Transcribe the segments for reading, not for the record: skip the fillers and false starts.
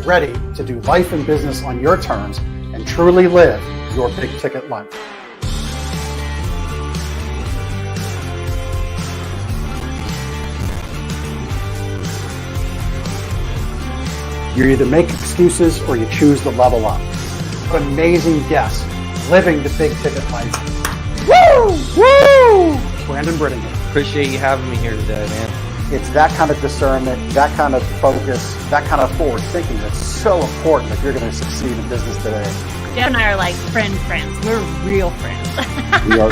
Get ready to do life and business on your terms and truly live your big ticket life. You either make excuses or you choose to level up. What amazing guests living the big ticket life. Woo! Woo! Brandon Britton here. Appreciate you having me here today, man. It's that kind of discernment, that kind of focus, that kind of forward thinking that's so important if you're going to succeed in business today. Jeff and I are like friends. We're real friends. We are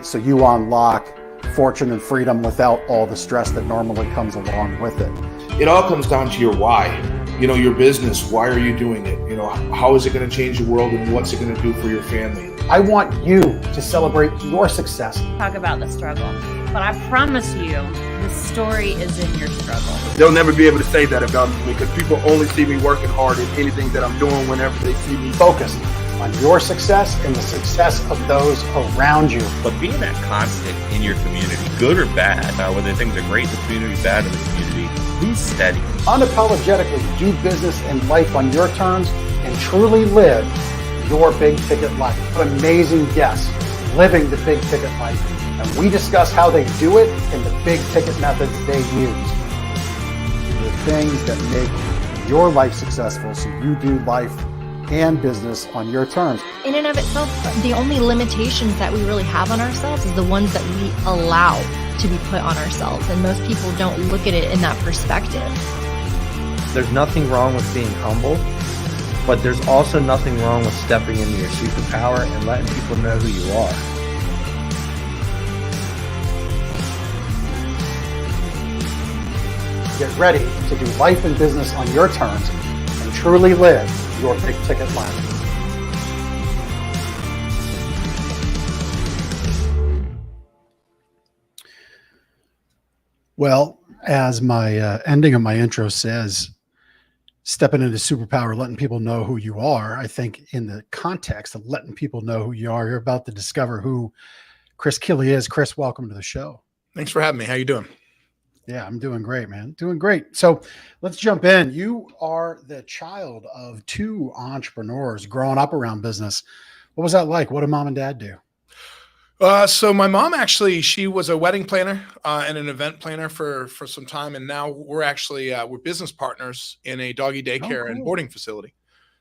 so you unlock fortune and freedom without all the stress that normally comes along with it. It all comes down to your why. Your business, why are you doing it? How is it going to change the world and what's it going to do for your family? I want you to celebrate your success. Talk about the struggle, but I promise you, the story is in your struggle. They'll never be able to say that about me because people only see me working hard in anything that I'm doing whenever they see me. Focus on your success and the success of those around you. But being that constant in your community, good or bad, whether things are great in the community, bad in the community, be steady. Unapologetically do business and life on your terms and truly live your big ticket life. What amazing guests living the big ticket life. And we discuss how they do it and the big ticket methods they use. The things that make your life successful so you do life and business on your terms. In and of itself, the only limitations that we really have on ourselves is the ones that we allow to be put on ourselves. And most people don't look at it in that perspective. There's nothing wrong with being humble, but there's also nothing wrong with stepping into your superpower and letting people know who you are. Get ready to do life and business on your terms and truly live your big ticket life. Well, as my ending of my intro says, stepping into superpower, letting people know who you are. I think in the context of letting people know who you are, you're about to discover who Chris Kille is. Chris, welcome to the show. Thanks for having me. How you doing? Yeah, I'm doing great, man. Doing great. So let's jump in. You are the child of two entrepreneurs growing up around business. What was that like? What did mom and dad do? So my mom actually, she was a wedding planner and an event planner for some time. And now we're actually, we're business partners in a doggy daycare and boarding facility.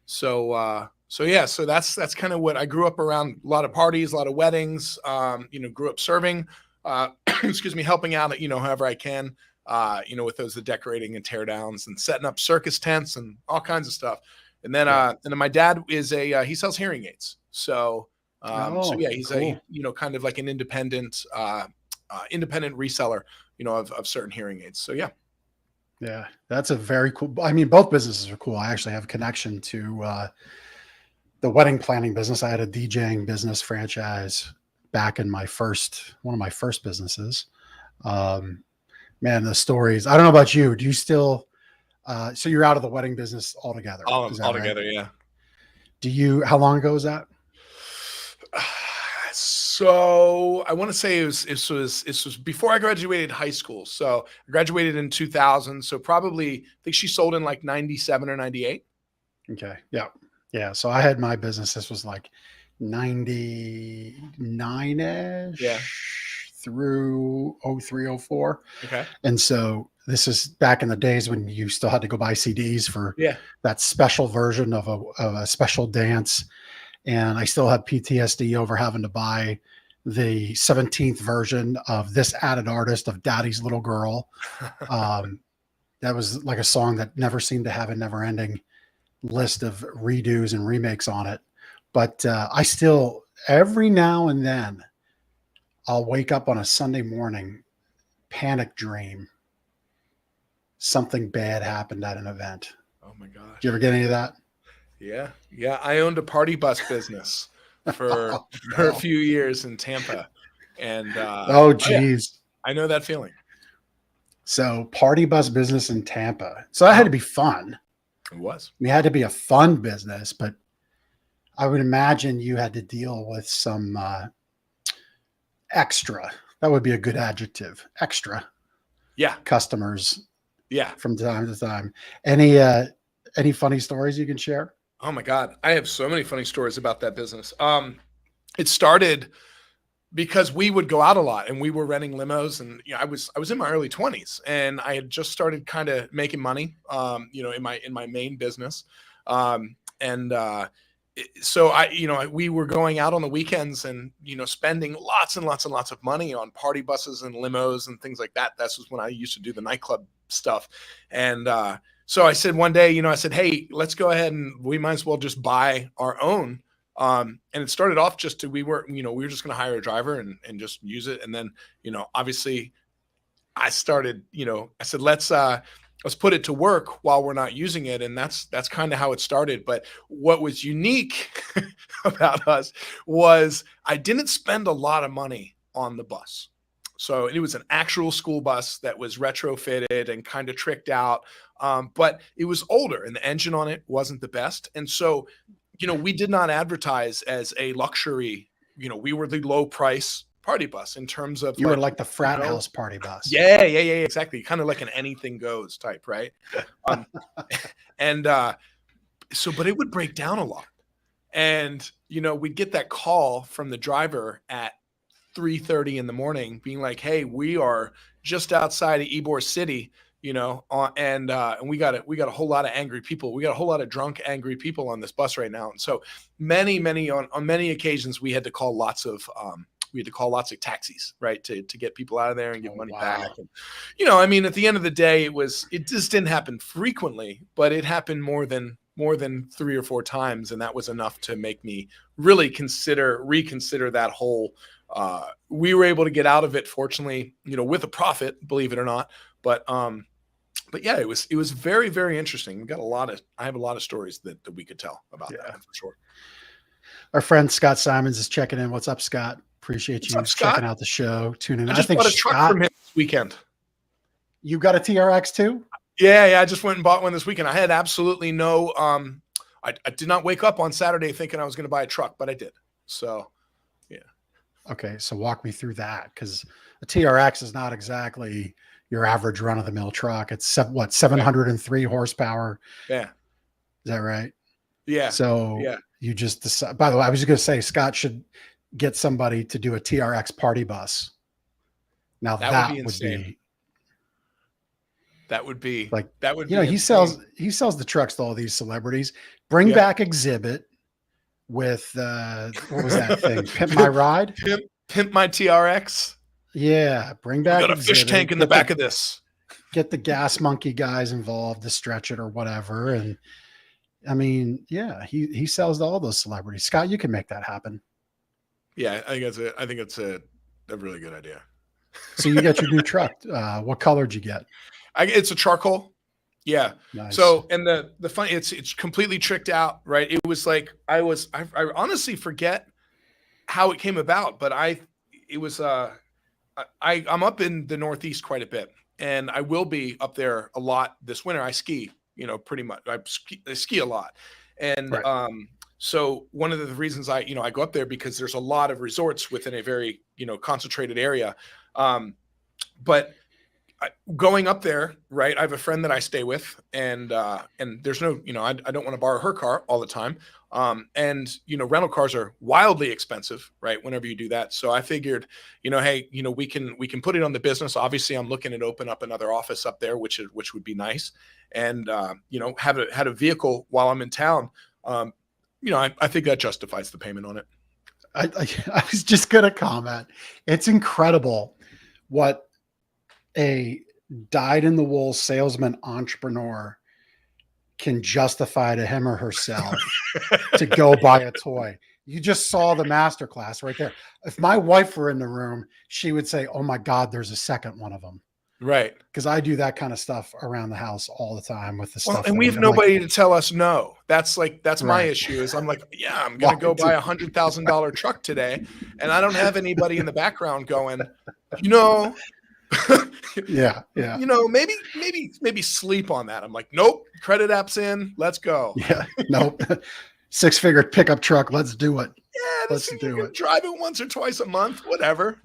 So that's kind of what I grew up around. A lot of parties, a lot of weddings, grew up serving, helping out, however I can, with those, the decorating and tear downs and setting up circus tents and all kinds of stuff. And then my dad is he sells hearing aids. So he's cool. Kind of like an independent reseller, of certain hearing aids. So yeah, that's a very cool. I mean, both businesses are cool. I actually have a connection to the wedding planning business. I had a DJing business franchise back in one of my first businesses. Man, the stories. I don't know about you. Do you still? So you're out of the wedding business altogether? Altogether, right? Yeah. How long ago was that? So I want to say it was before I graduated high school. So I graduated in 2000. So probably, I think she sold in like 97 or 98. Okay. Yeah. Yeah. So I had my business. This was like 99-ish through 03, 04. Okay. And so this is back in the days when you still had to go buy CDs for that special version of a special dance. And I still have PTSD over having to buy the 17th version of this added artist of Daddy's Little Girl. That was like a song that never seemed to have a never ending list of redos and remakes on it. But I still, every now and then, I'll wake up on a Sunday morning, panic dream. Something bad happened at an event. Oh my gosh. Did you ever get any of that? Yeah. I owned a party bus business for a few years in Tampa. And geez. I know that feeling. So party bus business in Tampa. So that had to be fun. It was. It had to be a fun business, but I would imagine you had to deal with some extra. That would be a good adjective. Extra. Yeah. Customers Yeah. from time to time. Any funny stories you can share? Oh my God. I have so many funny stories about that business. It started because we would go out a lot and we were renting limos, and I was in my early 20s and I had just started kind of making money, in my main business. So we were going out on the weekends and, spending lots and lots and lots of money on party buses and limos and things like that. This was when I used to do the nightclub stuff. And, so I said one day, I said, hey, let's go ahead and we might as well just buy our own. And it started off we were just going to hire a driver and just use it. And then, obviously I started, I said, let's put it to work while we're not using it. And that's kind of how it started. But what was unique about us was I didn't spend a lot of money on the bus. So it was an actual school bus that was retrofitted and kind of tricked out. But it was older and the engine on it wasn't the best. And so, we did not advertise as a luxury, we were the low price party bus in terms of you were like the frat house party bus. Yeah, exactly. Kind of like an anything goes type, right? But it would break down a lot. And, we'd get that call from the driver at 3:30 in the morning being like, hey, we are just outside of Ybor City, and we got a whole lot of angry people. We got a whole lot of drunk, angry people on this bus right now. And so on many occasions, we had to call lots of taxis, right, to get people out of there and give money back. And, at the end of the day, it just didn't happen frequently, but it happened more than 3 or 4 times, and that was enough to make me really reconsider that whole. We were able to get out of it, fortunately, with a profit, believe it or not. But yeah, it was very, very interesting. I have a lot of stories that we could tell about that for sure. Our friend Scott Simons is checking in. What's up, Scott? Appreciate you checking out the show, tuning in. I just bought a truck from him this weekend. You got a TRX too? Yeah. I just went and bought one this weekend. I had absolutely no. I did not wake up on Saturday thinking I was going to buy a truck, but I did. So, yeah. Okay, so walk me through that, because a TRX is not exactly your average run-of-the-mill truck. It's 703 horsepower. Yeah. Is that right? Yeah. So you just decide. By the way, I was just going to say Scott should get somebody to do a TRX party bus. Now that would be insane. That would be like that would. He sells the trucks to all these celebrities. Bring back exhibit with what was that thing? Pimp My Ride. Pimp My TRX. Yeah, bring back. We got a fish tank in the back of this. Get the gas monkey guys involved to stretch it or whatever, and he sells to all those celebrities. Scott, you can make that happen. Yeah, I think it's a really good idea. So you got your new truck. What color did you get? It's a charcoal. Yeah. Nice. So, and the fun, it's completely tricked out, right? It was like I honestly forget how it came about, but I'm up in the Northeast quite a bit, and I will be up there a lot this winter. I ski, pretty much. I ski a lot, and right. So one of the reasons I go up there because there's a lot of resorts within a very concentrated area, but. Going up there, right? I have a friend that I stay with, and there's no, I don't want to borrow her car all the time. And rental cars are wildly expensive, right? Whenever you do that. So I figured, hey, we can put it on the business. Obviously, I'm looking at open up another office up there, which would be nice. And had a vehicle while I'm in town. I think that justifies the payment on it. I was just gonna comment. It's incredible what a dyed-in-the-wool salesman entrepreneur can justify to him or herself to go buy a toy. You just saw the masterclass right there. If my wife were in the room, she would say, oh my God, there's a second one of them. Right. Because I do that kind of stuff around the house all the time with the stuff. And we have nobody to tell us no. That's my issue is I'm like, yeah, I'm going to go buy $100,000 truck today. And I don't have anybody in the background going, yeah. Maybe sleep on that. I'm like, nope, credit app's in. Let's go. Yeah. Nope. 6-figure pickup truck. Let's do it. Yeah. Let's do it. Drive it once or twice a month, whatever.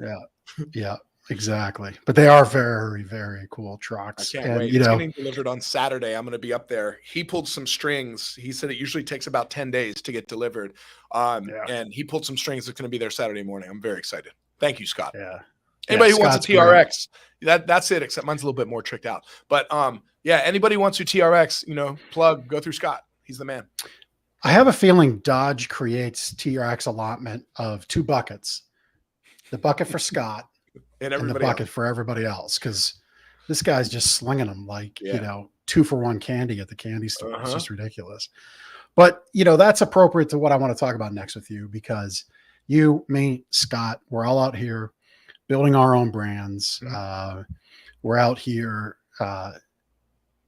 Yeah. Exactly. But they are very, very cool trucks. I can't And, wait. you It's know, getting delivered on Saturday. I'm going to be up there. He pulled some strings. He said it usually takes about 10 days to get delivered. yeah, And he pulled some strings that's going to be there Saturday morning. I'm very excited. Thank you, Scott. yeah. Anybody Yeah, who wants a Scott's great. TRX, that's it, except mine's a little bit more tricked out. But yeah, anybody wants a TRX, plug, go through Scott. He's the man. I have a feeling Dodge creates TRX allotment of 2 buckets, the bucket for Scott And and the everybody bucket else. for everybody else. Cause this guy's just slinging them like, Yeah. 2-for-1 candy at the candy store. It's Uh-huh. just ridiculous. But, that's appropriate to what I want to talk about next with you, because you, me, Scott, we're all out here building our own brands. We're out here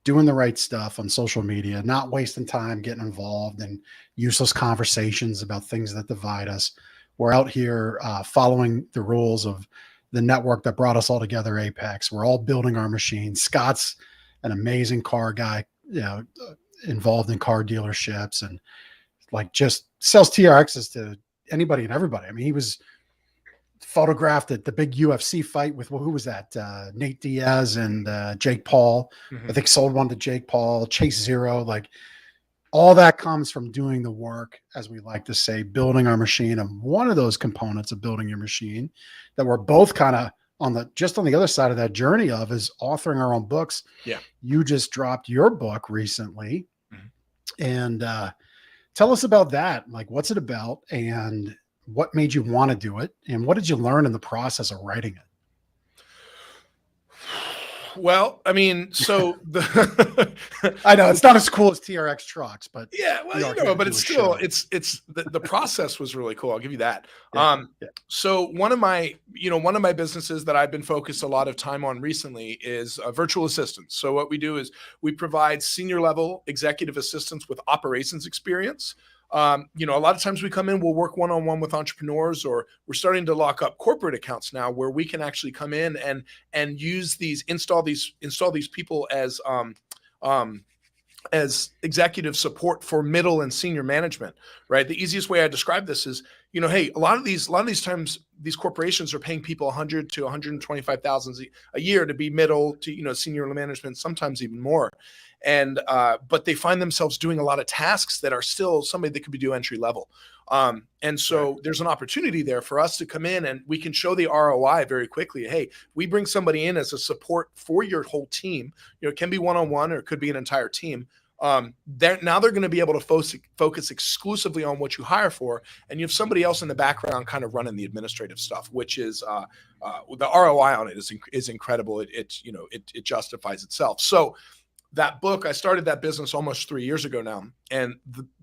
doing the right stuff on social media, not wasting time getting involved in useless conversations about things that divide us. We're out here following the rules of the network that brought us all together, Apex. We're all building our machines. Scott's an amazing car guy, involved in car dealerships, and like just sells TRXs to anybody and everybody. I mean, he was photographed at the big UFC fight with, who was that? Nate Diaz and Jake Paul. I think sold one to Jake Paul, Chase Zero. Like, all that comes from doing the work, as we like to say, building our machine. And one of those components of building your machine that we're both kind of on the other side of that journey of is authoring our own books. Yeah. You just dropped your book recently. And tell us about that. Like, what's it about, and what made you want to do it, and what did you learn in the process of writing it? Well, I mean, so I know it's not as cool as TRX trucks, but yeah, well, but it's still, it's the process was really cool. I'll give you that. Yeah. So one of my businesses that I've been focused a lot of time on recently is virtual assistants. So what we do is we provide senior level executive assistants with operations experience. A lot of times we come in, we'll work one-on-one with entrepreneurs, or we're starting to lock up corporate accounts now where we can actually come in and use install these people as executive support for middle and senior management, right? The easiest way I describe this is, hey, a lot of these times these corporations are paying people $100,000 to $125,000 a year to be middle to, senior management, sometimes even more. And, but they find themselves doing a lot of tasks that are still somebody that could be doing entry level. And so there's an opportunity there for us to come in and we can show the ROI very quickly. Hey, we bring somebody in as a support for your whole team. It can be one-on-one or it could be an entire team. They're going to be able to focus exclusively on what you hire for. And you have somebody else in the background kind of running the administrative stuff, which is, the ROI on it is incredible. It justifies itself. So that book, I started that business almost 3 years ago now. And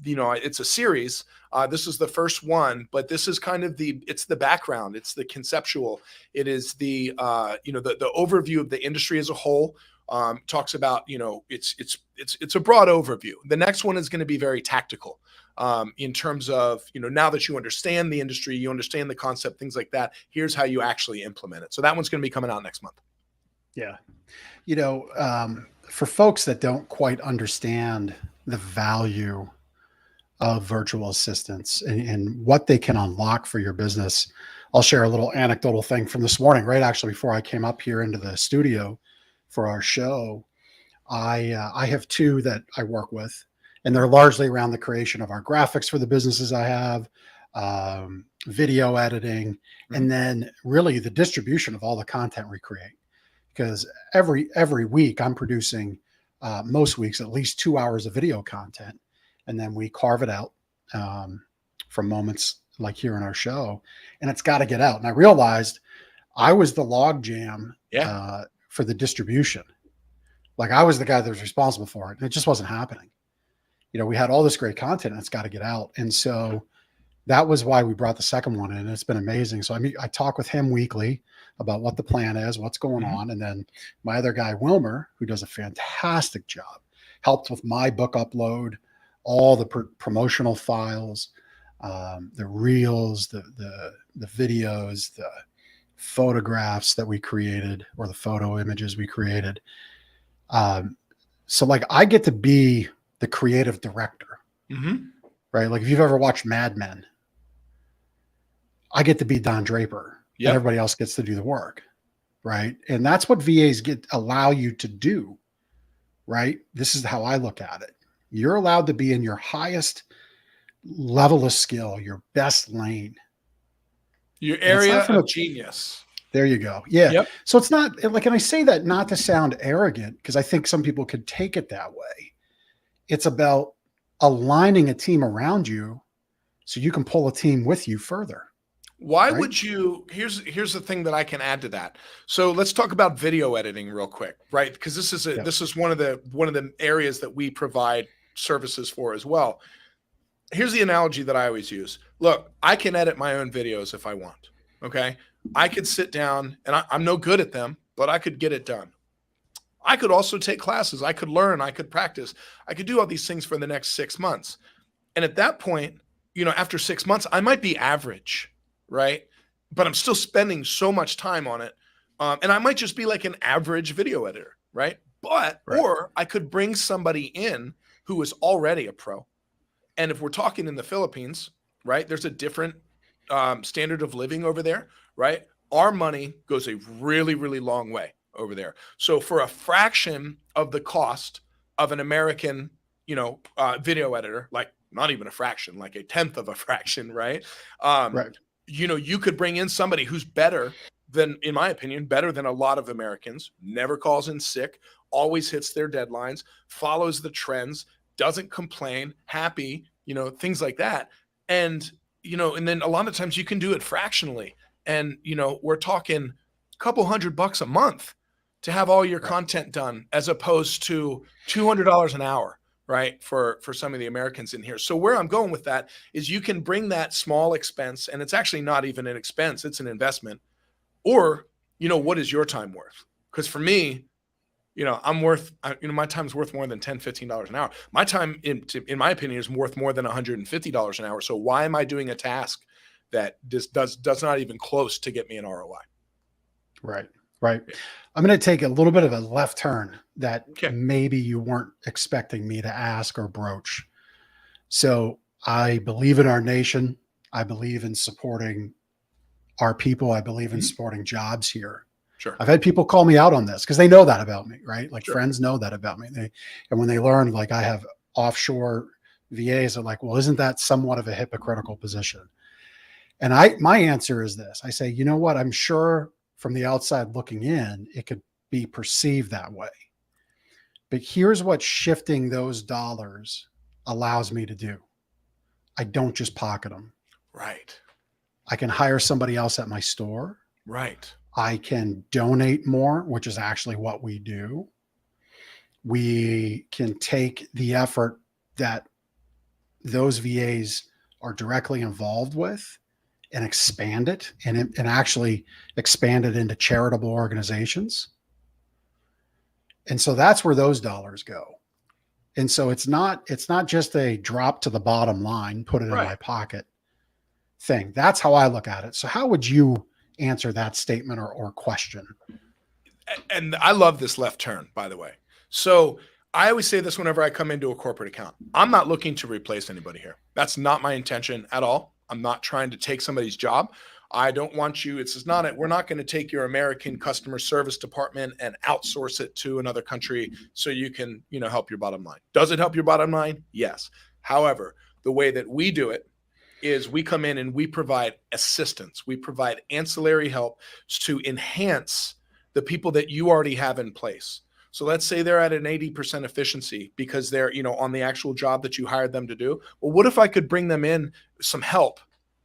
it's a series. This is the first one, but this is kind of it's the background. It's the conceptual. It is the overview of the industry as a whole. Talks about, it's a broad overview. The next one is going to be very tactical in terms of, now that you understand the industry, you understand the concept, things like that, here's how you actually implement it. So that one's going to be coming out next month. Yeah. For folks that don't quite understand the value of virtual assistants and what they can unlock for your business, I'll share a little anecdotal thing from this morning, right? Actually, before I came up here into the studio for our show, I have 2 that I work with, and they're largely around the creation of our graphics for the businesses I have, video editing, and then really the distribution of all the content we create. Because every week I'm producing, most weeks, at least 2 hours of video content, and then we carve it out from moments like here in our show, and it's got to get out. And I realized I was the log jam for the distribution. Like, I was the guy that was responsible for it, and it just wasn't happening. We had all this great content, and it's got to get out. And so that was why we brought the second one in. And it's been amazing. So I talk with him weekly about what the plan is, what's going on. And then my other guy, Wilmer, who does a fantastic job, helped with my book upload, all the promotional files, the reels, the videos, the photographs that we created, or the photo images we created. So like, I get to be the creative director, right? Like, if you've ever watched Mad Men, I get to be Don Draper. And everybody else gets to do the work. right? And that's what VAs allow you to do, right? This is how I look at it. You're allowed to be in your highest level of skill, your best lane. Your area of genius. There you go. Yeah. Yep. So it's not like, and I say that not to sound arrogant, because I think some people could take it that way. It's about aligning a team around you so you can pull a team with you further. Why right? would you, here's the thing that I can add to that. So let's talk about video editing real quick, right? Because this is one of the areas that we provide services for as well. Here's the analogy that I always use. Look, I can edit my own videos if I want. Okay. I could sit down and I'm no good at them, but I could get it done. I could also take classes. I could learn. I could practice. I could do all these things for the next 6 months. And at that point, after 6 months, I might be average, right? But I'm still spending so much time on it. And I might just be like an average video editor, right? Or I could bring somebody in who is already a pro. And if we're talking in the Philippines, right, there's a different standard of living over there, right? Our money goes a really, really long way over there. So for a fraction of the cost of an American, video editor, like not even a fraction, like a tenth of a fraction, right? You could bring in somebody who's better than, in my opinion, better than a lot of Americans, never calls in sick, always hits their deadlines, follows the trends, doesn't complain, happy, things like that. And, and then a lot of times you can do it fractionally. And, we're talking a couple $100 a month to have all your content done, as opposed to $200 an hour, right? For some of the Americans in here. So where I'm going with that is you can bring that small expense, and it's actually not even an expense, it's an investment. Or, what is your time worth? Because for me, I'm worth, my time's worth more than $10, $15 an hour. My time, in my opinion, is worth more than $150 an hour. So why am I doing a task that does not even close to get me an ROI? Right. I'm going to take a little bit of a left turn that maybe you weren't expecting me to ask or broach. So I believe in our nation. I believe in supporting our people. I believe in supporting jobs here. Sure. I've had people call me out on this because they know that about me, right? Like friends know that about me. And when they learn, like, I have offshore VAs, are like, well, isn't that somewhat of a hypocritical position? And my answer is this. I say, you know what? I'm sure from the outside looking in, it could be perceived that way. But here's what shifting those dollars allows me to do. I don't just pocket them. Right. I can hire somebody else at my store. Right. I can donate more, which is actually what we do. We can take the effort that those VAs are directly involved with and expand it and actually expand it into charitable organizations. And so that's where those dollars go. And so it's not just a drop to the bottom line, put it in my pocket thing. That's how I look at it. So how would you answer that statement or question? And I love this left turn, by the way. So I always say this whenever I come into a corporate account. I'm not looking to replace anybody here. That's not my intention at all. I'm not trying to take somebody's job. I don't want you. We're not going to take your American customer service department and outsource it to another country so you can, help your bottom line. Does it help your bottom line? Yes. However, the way that we do it is we come in and we provide assistance. We provide ancillary help to enhance the people that you already have in place. So let's say they're at an 80% efficiency because they're, on the actual job that you hired them to do. Well, what if I could bring them in some help,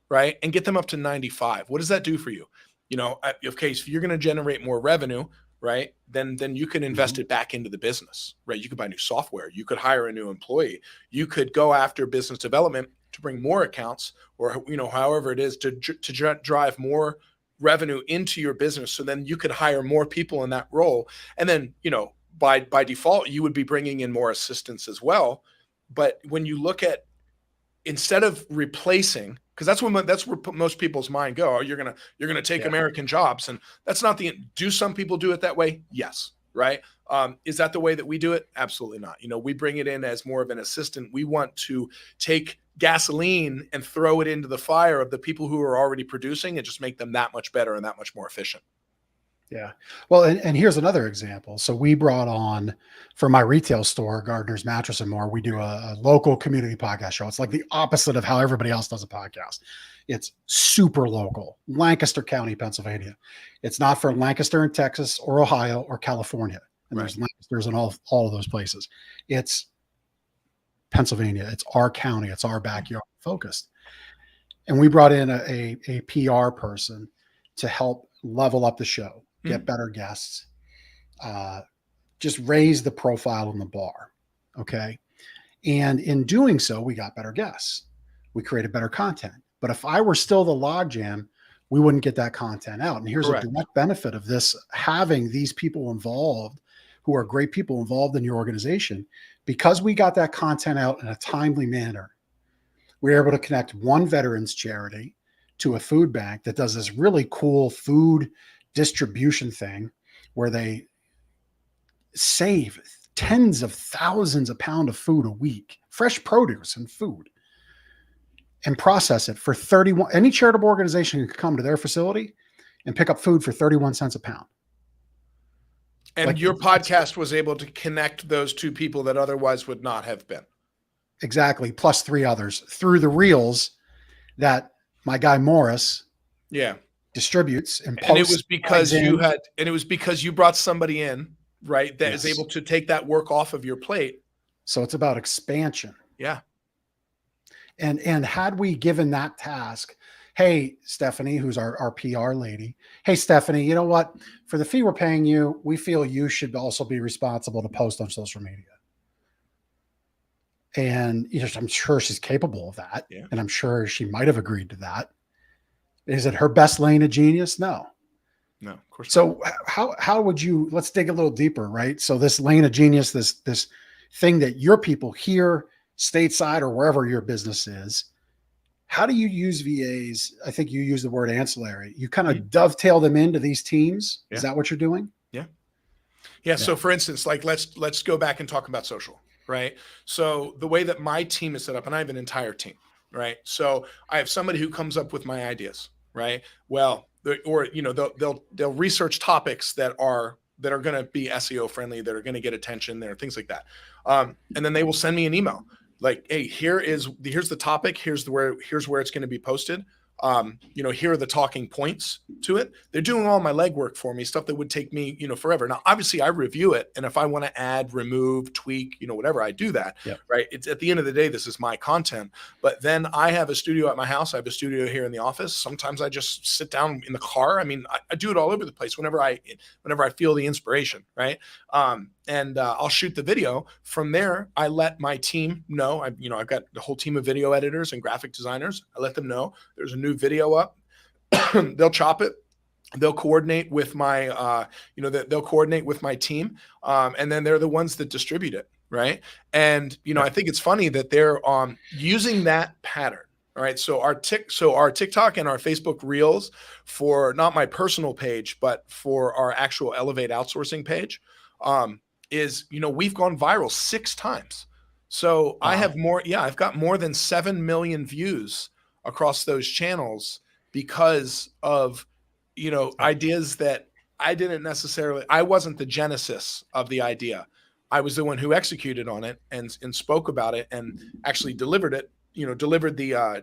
right? And get them up to 95? What does that do for you? If you're going to generate more revenue, right, then you can invest it back into the business, right? You could buy new software. You could hire a new employee. You could go after business development to bring more accounts, or, however it is to drive more revenue into your business. So then you could hire more people in that role. And then, by default, you would be bringing in more assistants as well. But when you look at, instead of replacing, because that's where most people's mind go. Oh, you're gonna take American jobs, and that's not do some people do it that way? Yes. Right. Is that the way that we do it? Absolutely not. We bring it in as more of an assistant. We want to take gasoline and throw it into the fire of the people who are already producing and just make them that much better and that much more efficient. Yeah. Well, and here's another example. So we brought on, for my retail store, Gardner's Mattress and More, we do a local community podcast show. It's like the opposite of how everybody else does a podcast. It's super local, Lancaster County, Pennsylvania. It's not for Lancaster in Texas or Ohio or California. And there's Lancasters in all of those places. It's Pennsylvania. It's our county. It's our backyard focused. And we brought in a PR person to help level up the show, get better guests, just raise the profile in the bar. Okay. And in doing so, we got better guests. We created better content. But if I were still the logjam, we wouldn't get that content out. And here's a direct benefit of this, having these people involved who are great people involved in your organization. Because we got that content out in a timely manner, we were able to connect one veterans charity to a food bank that does this really cool food distribution thing where they save tens of thousands of pounds of food a week, fresh produce and food, and process it for 31. Any charitable organization can come to their facility and pick up food for 31 cents a pound. And like, your podcast was able to connect those two people that otherwise would not have been. Exactly. Plus 3 others through the reels that my guy Morris distributes and posts. And it was because you brought somebody in, right, that is able to take that work off of your plate. So it's about expansion. Yeah. And had we given that task, hey, Stephanie, who's our PR lady, hey, Stephanie, you know what? For the fee we're paying you, we feel you should also be responsible to post on social media. And I'm sure she's capable of that. Yeah. And I'm sure she might have agreed to that. Is it her best lane of genius? No. No, of course. So how would you, let's dig a little deeper, right? So this lane of genius, this thing that your people here, stateside or wherever your business is, how do you use VAs? I think you use the word ancillary. You kind of dovetail them into these teams. Yeah. Is that what you're doing? Yeah. So for instance, like let's go back and talk about social, right? So the way that my team is set up, and I have an entire team, right? So I have somebody who comes up with my ideas, right? Well, they'll research topics that are going to be SEO friendly, that are going to get attention, there, things like that. And then they will send me an email. Like, hey, here's the topic. Here's where it's going to be posted. Here are the talking points to it. They're doing all my legwork for me, stuff that would take me, forever. Now, obviously I review it. And if I want to add, remove, tweak, whatever, I do that, right? It's at the end of the day, this is my content, but then I have a studio at my house. I have a studio here in the office. Sometimes I just sit down in the car. I mean, I do it all over the place whenever I feel the inspiration. Right. And I'll shoot the video. From there, I let my team know. I've got the whole team of video editors and graphic designers. I let them know there's a new video up. They'll chop it. They'll coordinate with my, they'll coordinate with my team, and then they're the ones that distribute it, right? And I think it's funny that they're using that pattern. All right. So our TikTok and our Facebook Reels, for not my personal page, but for our actual Elevate Outsourcing page, is, we've gone viral 6 times. So wow. I've got more than 7 million views across those channels because of, ideas that I wasn't the genesis of the idea. I was the one who executed on it and spoke about it and actually delivered it, delivered the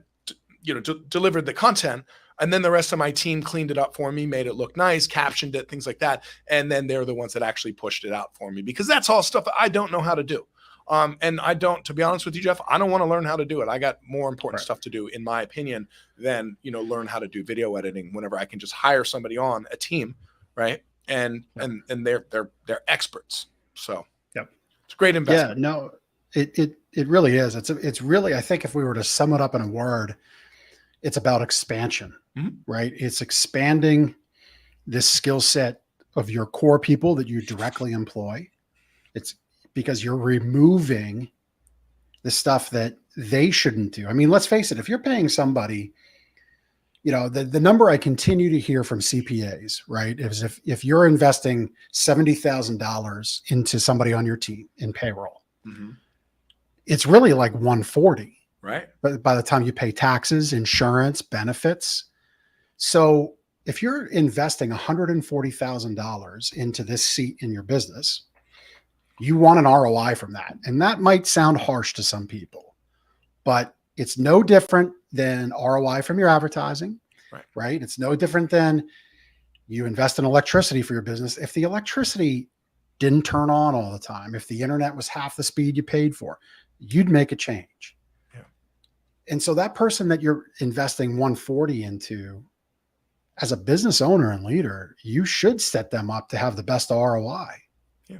content. And then the rest of my team cleaned it up for me, made it look nice, captioned it, things like that. And then they're the ones that actually pushed it out for me, because that's all stuff I don't know how to do. And to be honest with you, Jeff, I don't want to learn how to do it. I got more important stuff to do, in my opinion, than, learn how to do video editing, whenever I can just hire somebody on a team. Right. And they're experts. So it's a great investment. Yeah, no, it really is. It's really, I think if we were to sum it up in a word, it's about expansion, right? It's expanding this skill set of your core people that you directly employ. It's because you're removing the stuff that they shouldn't do. I mean, let's face it, if you're paying somebody, the number I continue to hear from CPAs, right, is if you're investing $70,000 into somebody on your team in payroll, it's really like 140. Right. But by the time you pay taxes, insurance, benefits. So if you're investing $140,000 into this seat in your business, you want an ROI from that. And that might sound harsh to some people, but it's no different than ROI from your advertising, right? It's no different than you invest in electricity for your business. If the electricity didn't turn on all the time, if the internet was half the speed you paid for, you'd make a change. Yeah. And so that person that you're investing 140 into, as a business owner and leader, you should set them up to have the best ROI. Yeah.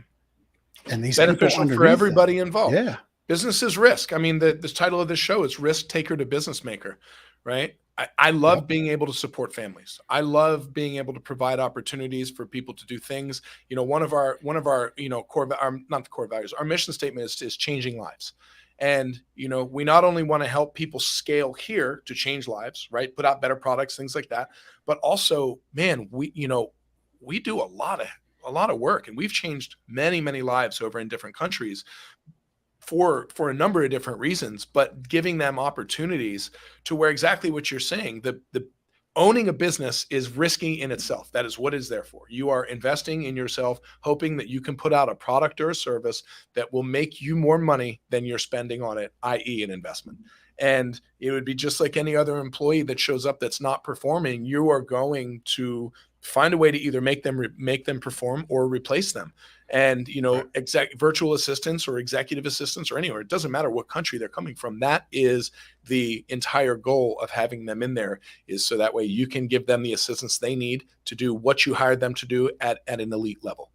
And these beneficial for everybody involved. Yeah. Business is risk. I mean, the title of this show is Risk Taker to Business Maker, right? I love being able to support families. I love being able to provide opportunities for people to do things. You know, one of our not the core values, our mission statement is changing lives. And, you know, we not only want to help people scale here to change lives, right? Put out better products, things like that. But also, man, we do a lot of work, and we've changed many, many lives over in different countries for a number of different reasons, but giving them opportunities to where exactly what you're saying, the owning a business is risky in itself. That is what it's there for. You are investing in yourself, hoping that you can put out a product or a service that will make you more money than you're spending on it, i.e. an investment. And it would be just like any other employee that shows up that's not performing. You are going to find a way to either make them perform or replace them. And, you know, virtual assistants or executive assistants or anywhere, it doesn't matter what country they're coming from. That is the entire goal of having them in there, is so that way you can give them the assistance they need to do what you hired them to do at an elite level.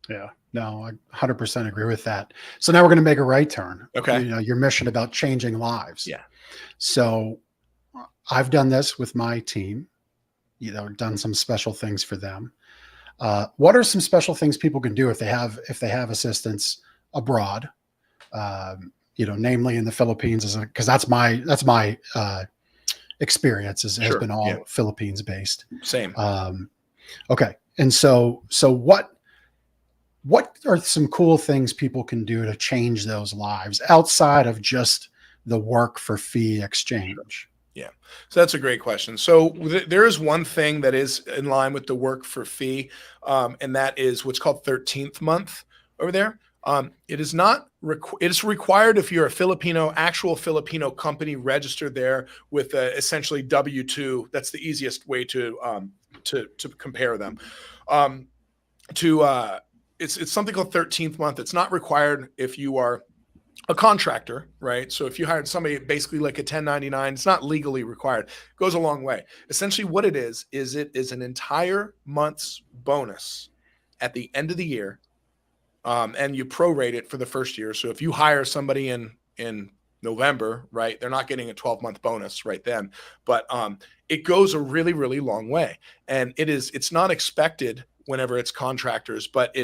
Yeah, no, I 100% agree with that. So now we're going to make a right turn. Okay. You know, your mission about changing lives. Yeah. So I've done this with my team, you know, done some special things for them. What are some special things people can do if they have assistants abroad? You know, namely in the Philippines, because that's my experience has been all Philippines based. Same. Okay, and so what are some cool things people can do to change those lives outside of just the work for fee exchange? Yeah. So that's a great question. So there is one thing that is in line with the work for fee, and that is what's called 13th month over there. It is not it's required if you're a actual Filipino company registered there with essentially W-2. That's the easiest way to compare them. It's something called 13th month. It's not required if you are a contractor, right? So if you hired somebody basically like a 1099, it's not legally required. It goes a long way. Essentially what it is it is an entire month's bonus at the end of the year. And you prorate it for the first year. So if you hire somebody in November, right, they're not getting a 12-month bonus right then, but it goes a really, really long way. And it's not expected whenever it's contractors, but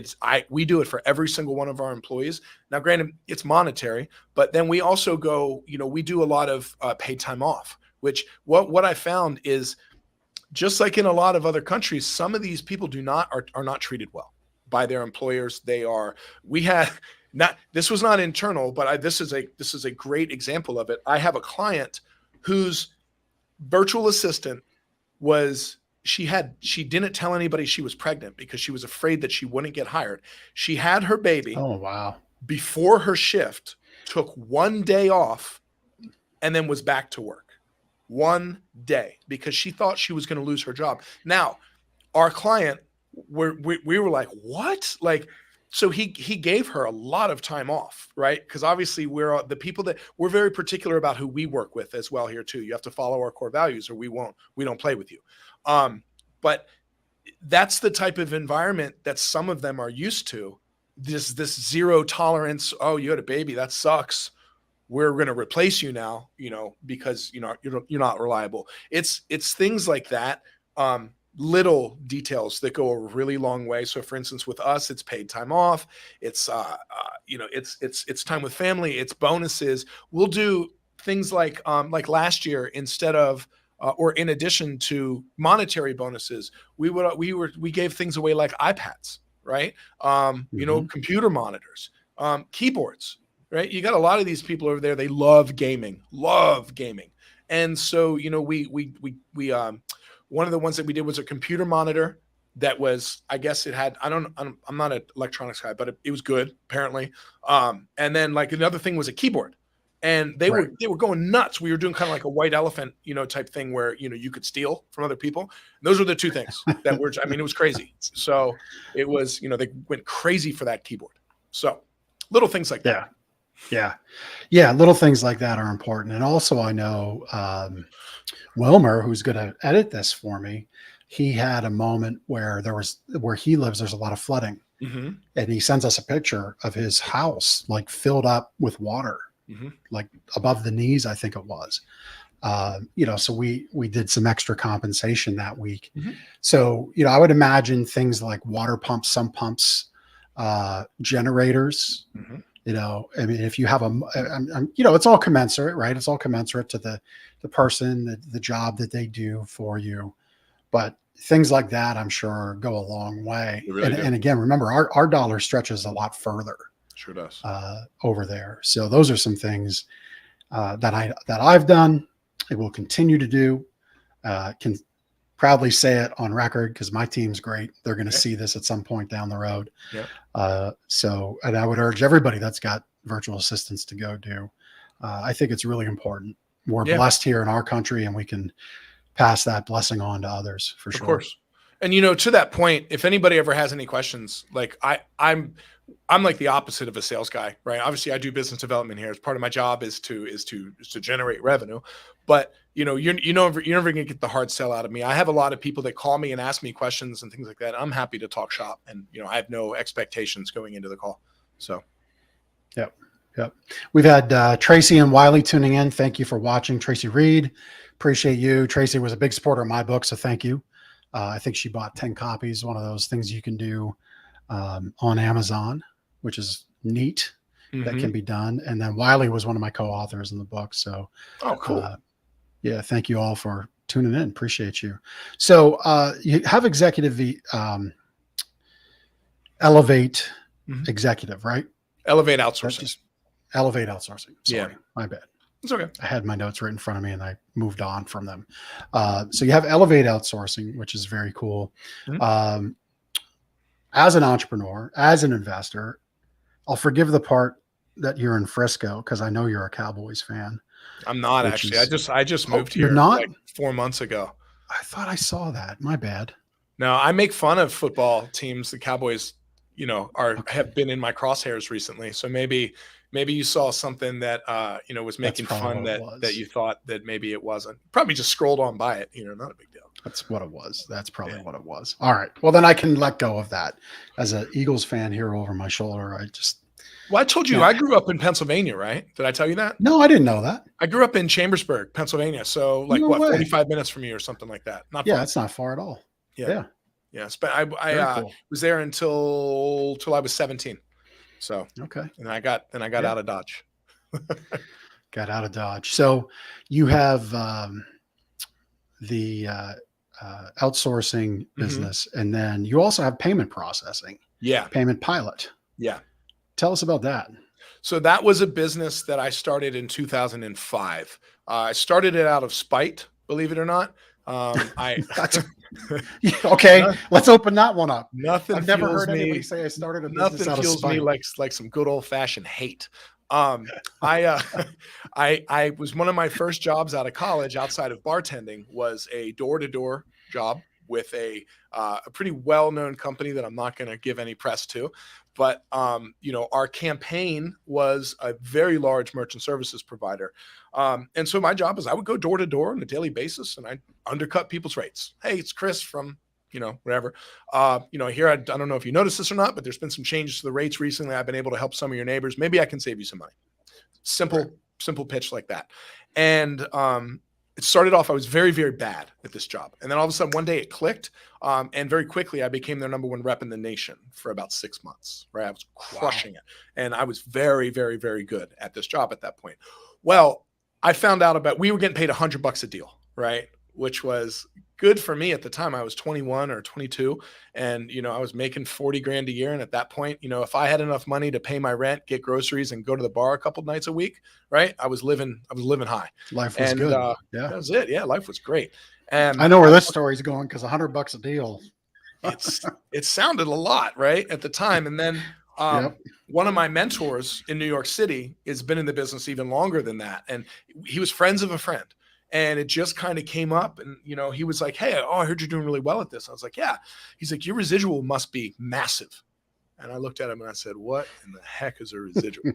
we do it for every single one of our employees. Now, granted, it's monetary, but then we also go, you know, we do a lot of paid time off, which what I found is, just like in a lot of other countries, some of these people are not treated well by their employers. This was not internal, but this is a great example of it. I have a client whose virtual assistant she didn't tell anybody she was pregnant because she was afraid that she wouldn't get hired. She had her baby. Oh, wow. Before her shift, took one day off, and then was back to work. One day, because she thought she was going to lose her job. Now, our client, we were like, what? Like, so he gave her a lot of time off, right? Because obviously we're very particular about who we work with as well here too. You have to follow our core values or we don't play with you. But that's the type of environment that some of them are used to. This zero tolerance. Oh, you had a baby. That sucks. We're going to replace you now, you know, because you're not reliable. It's things like that. Little details that go a really long way. So for instance, with us, it's paid time off. It's, it's time with family. It's bonuses. We'll do things like last year, instead of, or in addition to monetary bonuses, we gave things away like iPads, right? You know, computer monitors, keyboards, right? You got a lot of these people over there. They love gaming. And so, you know, One of the ones that we did was a computer monitor that was, I guess it had, I'm not an electronics guy, but it was good apparently. And then like another thing was a keyboard, and they were going nuts. We were doing kind of like a white elephant, type thing where, you could steal from other people. And those were the two things that were, it was crazy. So it was, they went crazy for that keyboard. So little things like that. Yeah. Little things like that are important. And also I know, Wilmer, who's going to edit this for me, he had a moment where where he lives, there's a lot of flooding, and he sends us a picture of his house, like filled up with water, like above the knees, I think it was. So we did some extra compensation that week. So, I would imagine things like water pumps, sump pumps, generators, if you have it's all commensurate, right? It's all commensurate to the person, the job that they do for you. But things like that, I'm sure, go a long way. Really and again, remember, our dollar stretches a lot further. Sure does. Over there. So those are some things that I've done. It will continue to do. Can proudly say it on record because my team's great. They're going to see this at some point down the road. And I would urge everybody that's got virtual assistants to go do. I think it's really important. We're blessed here in our country, and we can pass that blessing on to others for sure. Of course. And, to that point, if anybody ever has any questions, like I'm like the opposite of a sales guy, right? Obviously I do business development here. As part of my job is to generate revenue, but you're never going to get the hard sell out of me. I have a lot of people that call me and ask me questions and things like that. I'm happy to talk shop, and, I have no expectations going into the call. So. Yep. We've had Tracy and Wiley tuning in. Thank you for watching. Tracy Reed, appreciate you. Tracy was a big supporter of my book, so thank you. I think she bought 10 copies, one of those things you can do on Amazon, which is neat. That can be done. And then Wiley was one of my co-authors in the book. So, cool. Thank you all for tuning in. Appreciate you. So you have Elevate Executive, right? Elevate Outsourcing. Elevate Outsourcing. Sorry, my bad. It's okay. I had my notes right in front of me and I moved on from them. So you have Elevate Outsourcing, which is very cool. As an entrepreneur, as an investor, I'll forgive the part that you're in Frisco because I know you're a Cowboys fan. I'm not actually. I just moved here. You're not? Like 4 months ago. I thought I saw that. My bad. No, I make fun of football teams. The Cowboys, have been in my crosshairs recently. So maybe you saw something that was making fun that you thought that maybe it wasn't. Probably just scrolled on by it. Not a big deal. That's what it was. That's probably what it was. All right. Well, then I can let go of that. As an Eagles fan here over my shoulder, Well, I told you I grew up in Pennsylvania, right? Did I tell you that? No, I didn't know that. I grew up in Chambersburg, Pennsylvania. So 45 minutes from you or something like that. Not far. That's not far at all. Yeah. But I was there until I was 17. So okay. And I got out of Dodge. Got out of Dodge. So you have the outsourcing business, and then you also have payment processing. Yeah. Payment pilot. Yeah. Tell us about that. So that was a business that I started in 2005. I started it out of spite, believe it or not. Okay, let's open that one up. Nothing. I've never heard anybody say I started a business out of spite. Nothing feels me like some good old fashioned hate. I was one of my first jobs out of college outside of bartending was a door-to-door job with a pretty well-known company that I'm not going to give any press to, but our campaign was a very large merchant services provider. And so my job is I would go door to door on a daily basis and I undercut people's rates. Hey, it's Chris from, whatever. Here, I don't know if you noticed this or not, but there's been some changes to the rates recently. I've been able to help some of your neighbors. Maybe I can save you some money. Simple pitch like that. And it started off, I was very, very bad at this job. And then all of a sudden one day it clicked. And very quickly I became their number one rep in the nation for about 6 months, right? I was crushing it. And I was very, very, very good at this job at that point. Well, I found out we were getting paid $100 a deal, right? which was good for me at the time. I was 21 or 22, and I was making 40 grand a year. And at that point, if I had enough money to pay my rent, get groceries, and go to the bar a couple nights a week, right, I was living high. Life was good. That was it. Yeah, life was great. And I know where this story's going, because $100 a deal. It sounded a lot, right, at the time. And then one of my mentors in New York City has been in the business even longer than that, and he was friends of a friend. And it just kind of came up, and he was like, "Hey, I heard you're doing really well at this." I was like, "Yeah." He's like, "Your residual must be massive." And I looked at him and I said, "What in the heck is a residual?"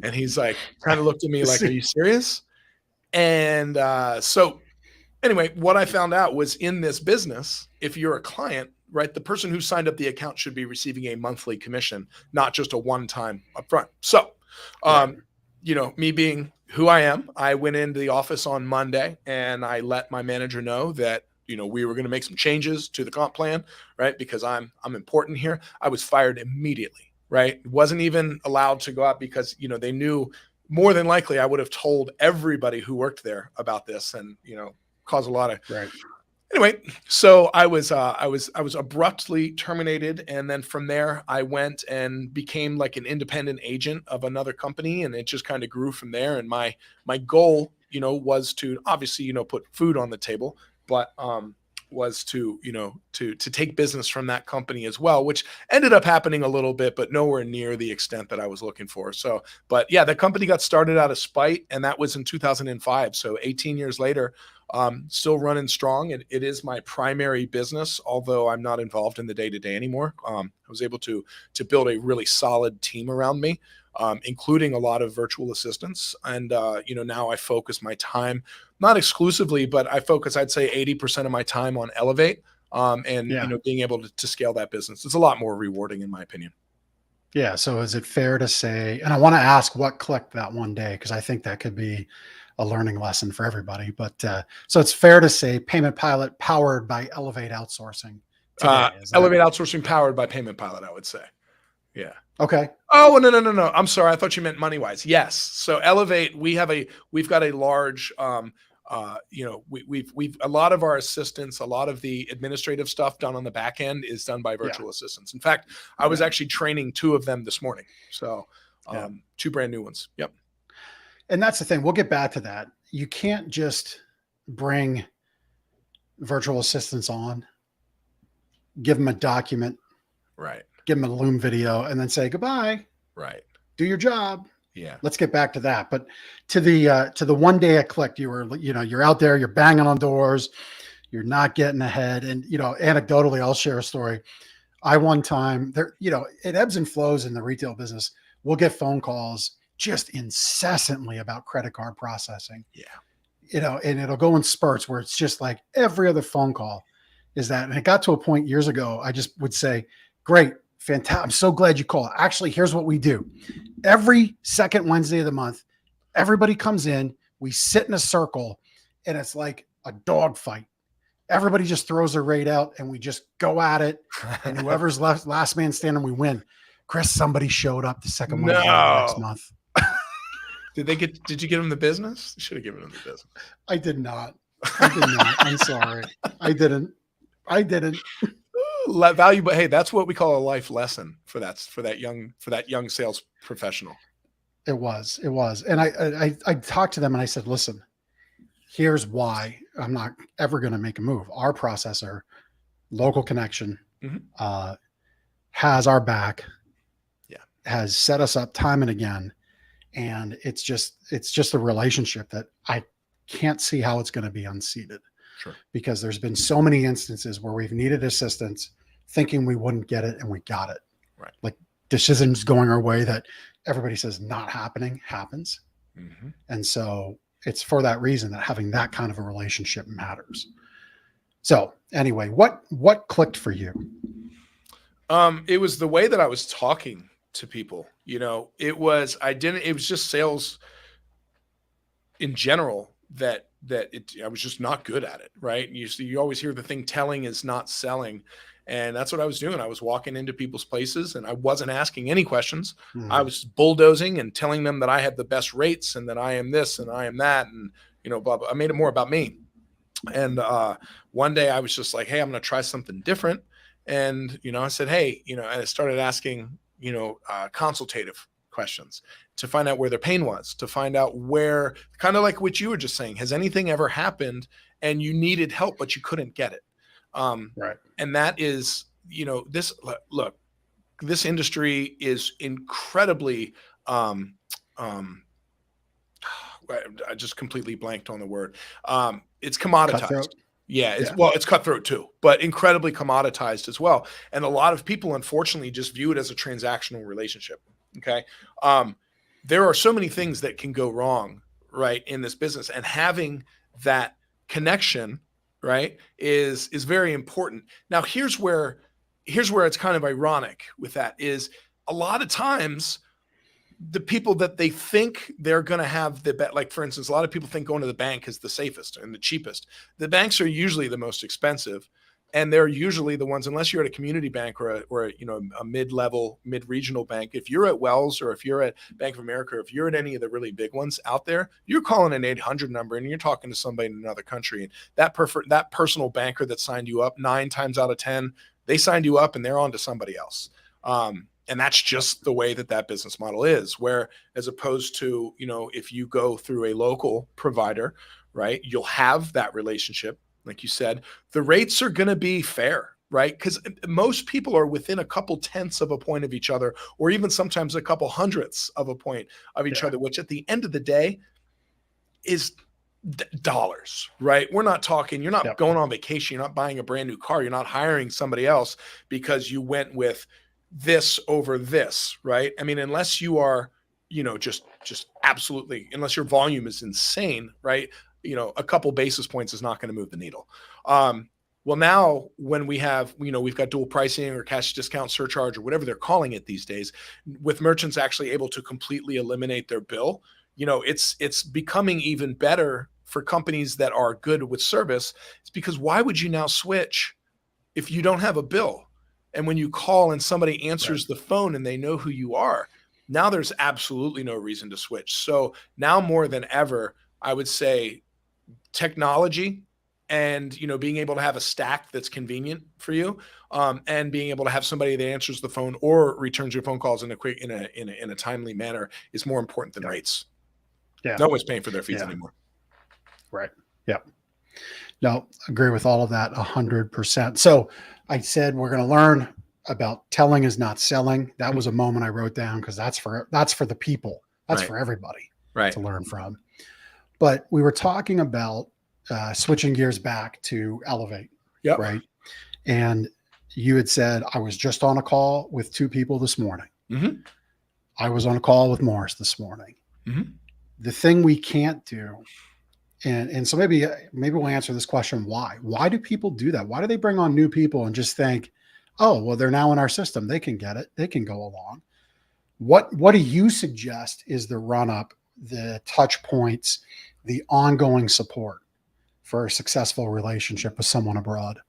And he's like, kind of looked at me like, "Are you serious?" And so anyway, what I found out was, in this business, if you're a client, right, the person who signed up the account should be receiving a monthly commission, not just a one-time upfront. So, me being who I am, I went into the office on Monday and I let my manager know that, we were going to make some changes to the comp plan, right? Because I'm important here. I was fired immediately, right? Wasn't even allowed to go out because, they knew more than likely I would have told everybody who worked there about this, and, cause a lot of, right. Anyway, so I was abruptly terminated, and then from there I went and became like an independent agent of another company, and it just kind of grew from there. And my goal, was to obviously, put food on the table, but was to take business from that company as well, which ended up happening a little bit, but nowhere near the extent that I was looking for. So, but yeah, the company got started out of spite, and that was in 2005. So 18 years later, still running strong. It is my primary business, although I'm not involved in the day-to-day anymore. I was able to build a really solid team around me, including a lot of virtual assistants. And, now I focus my time, not exclusively, but I focus, I'd say 80% of my time on Elevate, and, being able to scale that business. It's a lot more rewarding, in my opinion. Yeah. So is it fair to say, and I want to ask what clicked that one day, because I think that could be a learning lesson for everybody. But so it's fair to say Payment Pilot powered by Elevate Outsourcing. Elevate Outsourcing powered by Payment Pilot, I would say. Yeah. Okay. Oh, no. I'm sorry. I thought you meant money-wise. Yes. So Elevate, we've got a large, we've a lot of our assistants, a lot of the administrative stuff done on the back end is done by virtual assistants. In fact, I was actually training 2 of them this morning. So 2 brand new ones. Yep. And that's the thing. We'll get back to that. You can't just bring virtual assistants on, give them a document, right, give them a Loom video, and then say goodbye. Right. Do your job. Yeah. Let's get back to that. But to the one day it clicked, you're out there, you're banging on doors, you're not getting ahead. And, anecdotally, I'll share a story. I one time there, it ebbs and flows in the retail business. We'll get phone calls just incessantly about credit card processing. Yeah. And it'll go in spurts where it's just like every other phone call is that. And it got to a point years ago, I just would say, great, fantastic. I'm so glad you called. Actually, here's what we do. Every second Wednesday of the month, everybody comes in, we sit in a circle, and it's like a dog fight. Everybody just throws their rate out and we just go at it. And whoever's last man standing, we win. Chris, somebody showed up the second Wednesday of next month. Did you give him the business? You should have given him the business. I did not. I'm sorry. I didn't. Valuable. Hey, that's what we call a life lesson for that young sales professional. It was. And I talked to them and I said, listen, here's why I'm not ever going to make a move. Our processor, local connection, has our back. Yeah. Has set us up time and again. And it's just a relationship that I can't see how it's going to be unseated. Sure. Because there's been so many instances where we've needed assistance thinking we wouldn't get it and we got it. Right. Like decisions going our way that everybody says not happening happens. Mm-hmm. And so it's for that reason that having that kind of a relationship matters. So anyway, what clicked for you? It was the way that I was talking to people. It was just sales in general that I was just not good at it. Right. You always hear the thing, telling is not selling. And that's what I was doing. I was walking into people's places and I wasn't asking any questions. I was bulldozing and telling them that I had the best rates and that I am this and I am that. And, blah, blah. I made it more about me. And one day I was just like, hey, I'm going to try something different. And, I said, hey, and I started asking, consultative questions to find out where their pain was, to find out where, kind of like what you were just saying, has anything ever happened and you needed help, but you couldn't get it? Right. And that is, this industry is incredibly, I just completely blanked on the word. It's commoditized. Cutthroat. Yeah, it's cutthroat too, but incredibly commoditized as well. And a lot of people, unfortunately, just view it as a transactional relationship. Okay. There are so many things that can go wrong, right, in this business, and having that connection, right, is very important. Now, here's where it's kind of ironic with that is a lot of times the people that they think they're going to have the bet, like for instance, a lot of people think going to the bank is the safest and the cheapest. The banks are usually the most expensive, and they're usually the ones, unless you're at a community bank or a mid-level, mid-regional bank. If you're at Wells or if you're at Bank of America, or if you're at any of the really big ones out there, you're calling an 800 number and you're talking to somebody in another country. And that personal banker that signed you up 9 times out of 10, they signed you up and they're on to somebody else. And that's just the way that business model is, where as opposed to, if you go through a local provider, right, you'll have that relationship. Like you said, the rates are going to be fair, right? Because most people are within a couple tenths of a point of each other, or even sometimes a couple hundredths of a point of each other, which at the end of the day is dollars, right? We're not talking, you're not going on vacation. You're not buying a brand new car. You're not hiring somebody else because you went with this over this, right? I mean, unless you are, just absolutely, unless your volume is insane, right? A couple basis points is not going to move the needle. Well, now when we have, we've got dual pricing or cash discount surcharge or whatever they're calling it these days, with merchants actually able to completely eliminate their bill, it's becoming even better for companies that are good with service. It's because why would you now switch if you don't have a bill? And when you call and somebody answers the phone and they know who you are, now there's absolutely no reason to switch. So now more than ever, I would say technology and, being able to have a stack that's convenient for you, and being able to have somebody that answers the phone or returns your phone calls in a timely manner is more important than rates. Yeah. No one's paying for their fees anymore. Right. Yep. No, agree with all of that 100%. So I said, we're going to learn about telling is not selling. That was a moment I wrote down because that's for the people. That's for everybody to learn from. But we were talking about switching gears back to Elevate. Yep. Right. And you had said, I was just on a call with 2 people this morning. Mm-hmm. I was on a call with Morris this morning. Mm-hmm. The thing we can't do, and so maybe we'll answer this question. Why do people do that? Why do they bring on new people and just think, oh, well, they're now in our system. They can get it. They can go along. What do you suggest is the run up, the touch points, the ongoing support for a successful relationship with someone abroad?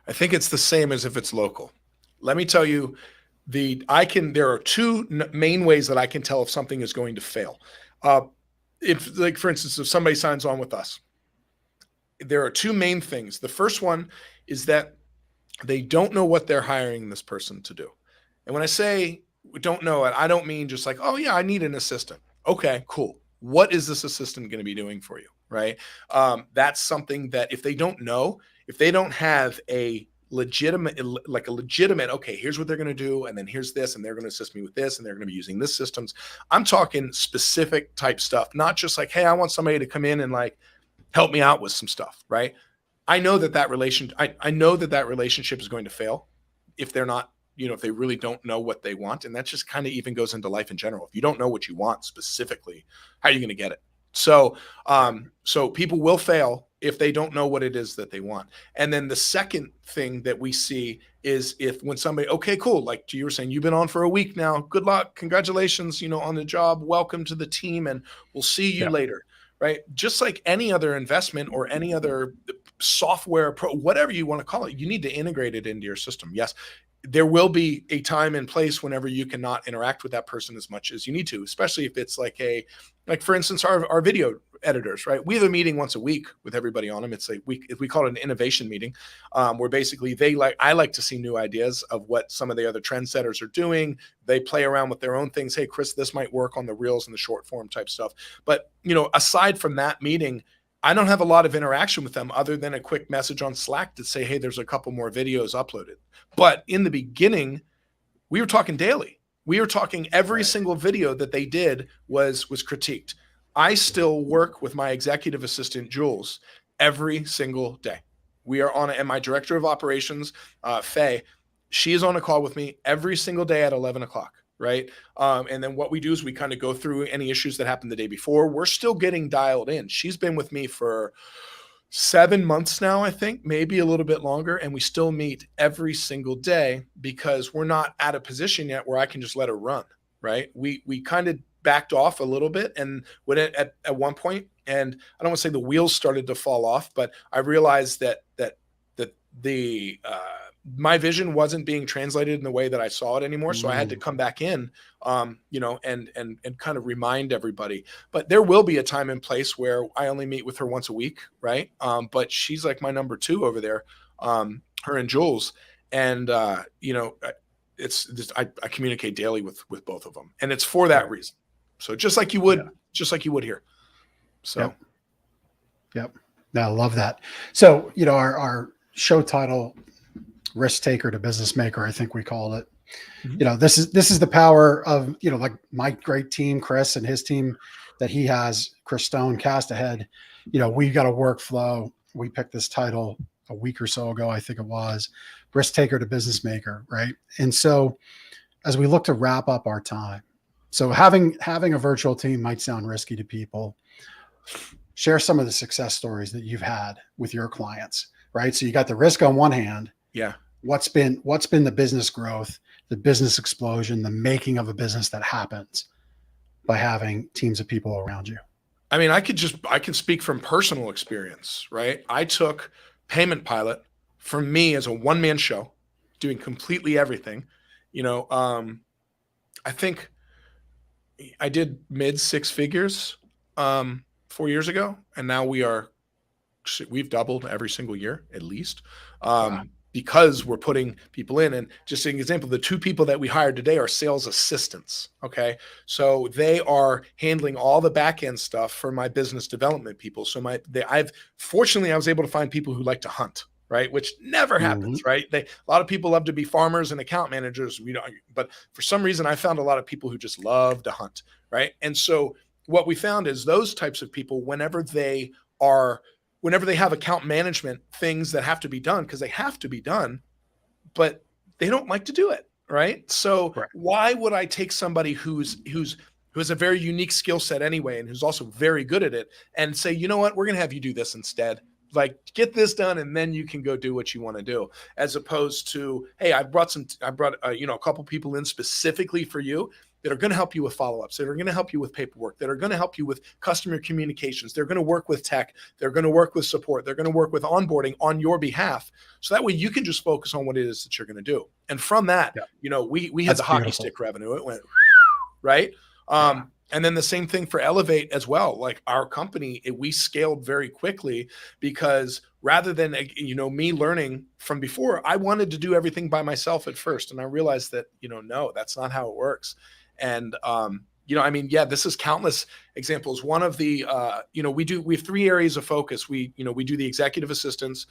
I think it's the same as if it's local. Let me tell you, there are 2 main ways that I can tell if something is going to fail. If, like, for instance, if somebody signs on with us, there are 2 main things. The first one is that they don't know what they're hiring this person to do. And when I say we don't know it, I don't mean just like, oh yeah, I need an assistant. Okay, cool. What is this assistant going to be doing for you? Right. That's something that if they don't know, if they don't have a legitimate, okay, here's what they're going to do. And then here's this, and they're going to assist me with this, and they're going to be using this systems. I'm talking specific type stuff, not just like, hey, I want somebody to come in and like help me out with some stuff. Right. I know that relationship is going to fail if they're not, if they really don't know what they want. And that just kind of even goes into life in general. If you don't know what you want specifically, how are you going to get it? So, so people will fail if they don't know what it is that they want. And then the second thing that we see is when somebody, okay, cool. Like you were saying, you've been on for a week now. Good luck. Congratulations, on the job. Welcome to the team. And we'll see you later. Right. Just like any other investment or any other software, whatever you want to call it, you need to integrate it into your system. Yes. there will be a time and place whenever you cannot interact with that person as much as you need to, especially if it's like for instance, our video editors, right? We have a meeting once a week with everybody on them. It's we call it an innovation meeting, where basically I like to see new ideas of what some of the other trendsetters are doing. They play around with their own things. Hey, Chris, this might work on the reels and the short form type stuff. But, aside from that meeting, I don't have a lot of interaction with them other than a quick message on Slack to say, hey, there's a couple more videos uploaded. But in the beginning, we were talking daily. We were talking every single video that they did was critiqued. I still work with my executive assistant, Jules, every single day. We are on it. And my director of operations, Faye, she is on a call with me every single day at 11 o'clock. Right. And then what we do is we kind of go through any issues that happened the day before. We're still getting dialed in. She's been with me for 7 months now, I think, maybe a little bit longer. And we still meet every single day because we're not at a position yet where I can just let her run. Right. We kind of backed off a little bit and when at one point, and I don't want to say the wheels started to fall off, but I realized that the my vision wasn't being translated in the way that I saw it anymore. So I had to come back in, and kind of remind everybody. But there will be a time and place where I only meet with her once a week, right? But she's like my number 2 over there, her and Jules. And, it's just, I communicate daily with both of them. And it's for that reason. So just like you would here. So. Yep. No, I love that. So, our show title, Risk Taker to Business Maker, I think we called it. Mm-hmm. This is the power of, like my great team, Chris, and his team that he has, Chris Stone, Cast Ahead. We've got a workflow. We picked this title a week or so ago, I think it was, Risk Taker to Business Maker, right? And so as we look to wrap up our time, so having a virtual team might sound risky to people. Share some of the success stories that you've had with your clients, right? So you got the risk on one hand. Yeah. What's been the business growth, the business explosion, the making of a business that happens by having teams of people around you? I mean, I can speak from personal experience, right? I took Payment Pilot from me as a one-man show, doing completely everything. I think I did mid 6 figures 4 years ago, and now we've doubled every single year at least. Because we're putting people in. And just an example, the 2 people that we hired today are sales assistants. Okay. So they are handling all the back end stuff for my business development people. So fortunately, I was able to find people who like to hunt, right? Which never happens, right? A lot of people love to be farmers and account managers, but for some reason I found a lot of people who just love to hunt, right? And so what we found is those types of people, whenever they have account management things that have to be done, because they have to be done, but they don't like to do it, right? So why would I take somebody who has a very unique skill set anyway, and who's also very good at it, and say, you know what, we're going to have you do this instead. Like, get this done, and then you can go do what you want to do, as opposed to, hey, I brought a couple people in specifically for you that are going to help you with follow-ups, that are going to help you with paperwork, that are going to help you with customer communications. They're going to work with tech. They're going to work with support. They're going to work with onboarding on your behalf. So that way you can just focus on what it is that you're going to do. And from that, we had the hockey stick revenue. It went right. And then the same thing for Elevate as well. Like our company, we scaled very quickly because rather than, me learning from before, I wanted to do everything by myself at first. And I realized that, no, that's not how it works. And, this is countless examples. One of the, we have 3 areas of focus. We do the executive assistants,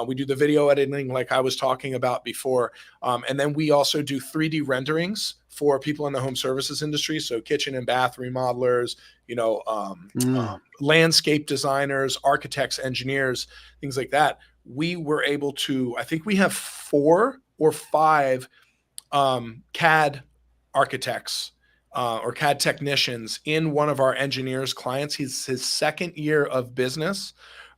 we do the video editing, like I was talking about before. And then we also do 3D renderings for people in the home services industry. So kitchen and bath remodelers, landscape designers, architects, engineers, things like that. We were able to, I think we have 4 or 5 CAD architects or CAD technicians in one of our engineers clients. He's his 2nd year of business,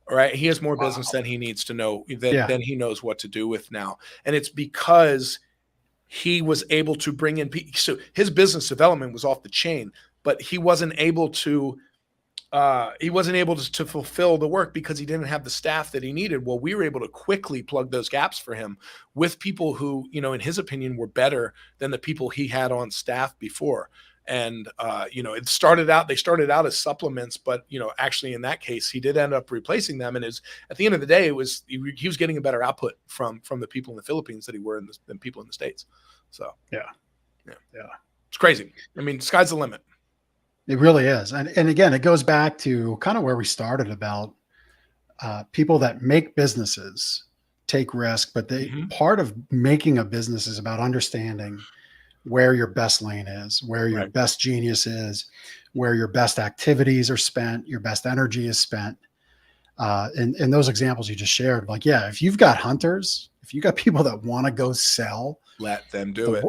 right? He has more business than he needs to know, than he knows what to do with now. And it's because he was able to bring in, so his business development was off the chain, but he wasn't able to able to fulfill the work because he didn't have the staff that he needed. Well, we were able to quickly plug those gaps for him with people who, in his opinion, were better than the people he had on staff before. And, they started out as supplements, but, actually in that case, he did end up replacing them. And at the end of the day, he was getting a better output from the people in the Philippines than people in the States. So, yeah. It's crazy. I mean, sky's the limit. It really is. And again, it goes back to kind of where we started about people that make businesses take risk, but part of making a business is about understanding where your best lane is, where your best genius is, where your best activities are spent, your best energy is spent. And those examples you just shared, like, yeah, if you've got hunters, if you got people that want to go sell, let them do it.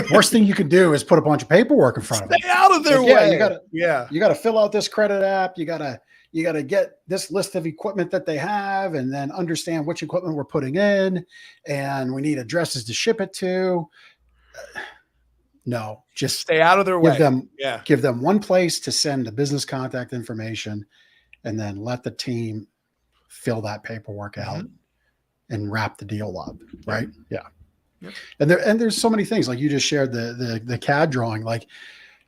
Worst thing you can do is put a bunch of paperwork in front of them. Stay out of their way. You gotta fill out this credit app. You gotta get this list of equipment that they have, and then understand which equipment we're putting in, and we need addresses to ship it to. No, just stay out of their way. Give them one place to send the business contact information, and then let the team fill that paperwork out and wrap the deal up. Right? Yeah. And there's so many things, like you just shared the CAD drawing. Like,